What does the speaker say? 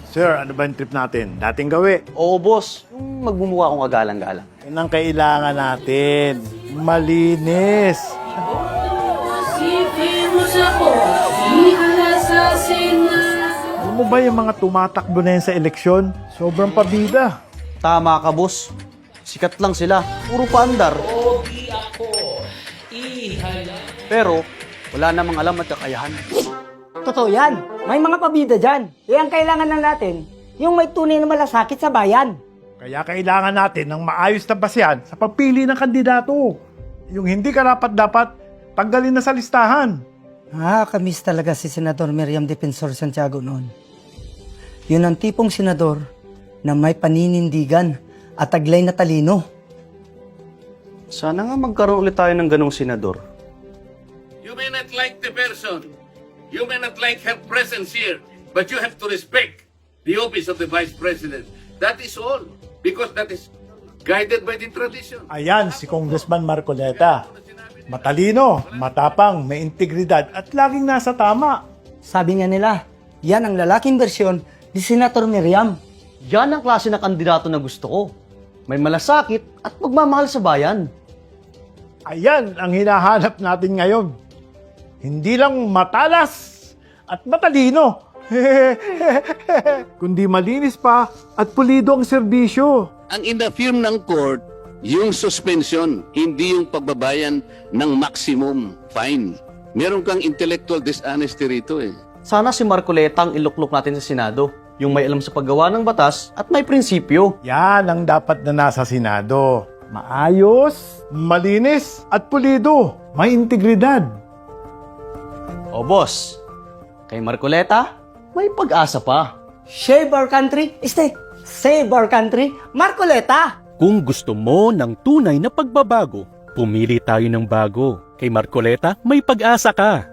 Sir, ano ba yung trip natin? Dating gawi. Oo, boss. Yung magmumukha akong kagalang-galang. Yan ang kailangan natin. Malinis. Alam mo ba yung mga tumatakbo na yan sa eleksyon? Sobrang pabida. Tama ka, boss. Sikat lang sila. Puro paandar. Pero, wala namang alam at kakayahan. Totoo yan. May mga pabida dyan. Ang kailangan na natin, yung may tunay na malasakit sa bayan. Kaya kailangan natin ng maayos na basehan sa pagpili ng kandidato. Yung hindi karapat-dapat, tanggalin na sa listahan. Kamiss talaga si Senador Miriam Defensor Santiago noon. Yun ang tipong senador na may paninindigan at taglay na talino. Sana nga magkaroon ulit tayo ng ganong senador. You may not like the person, you may not like her presence here, but you have to respect the office of the Vice President. That is all, because that is guided by the tradition. Ayan si Congressman Marcoleta. Matalino, matapang, may integridad at laging nasa tama. Sabi nga nila, yan ang lalaking bersyon ni Senator Miriam. Yan ang klase na kandidato na gusto ko. May malasakit at pagmamahal sa bayan. Ayan ang hinahanap natin ngayon. Hindi lang matalas at matalino, kundi malinis pa at pulido ang serbisyo. Ang in-affirm ng court, yung suspension, hindi yung pagbabayan ng maximum fine. Meron kang intellectual dishonesty rito eh. Sana si Marcoleta ang iluklok natin sa Senado. Yung may alam sa paggawa ng batas at may prinsipyo. Yan ang dapat na nasa Senado. Maayos, malinis at pulido. May integridad. O boss, kay Marcoleta, may pag-asa pa. Save our country, save our country, Marcoleta! Kung gusto mo ng tunay na pagbabago, pumili tayo ng bago. Kay Marcoleta, may pag-asa ka.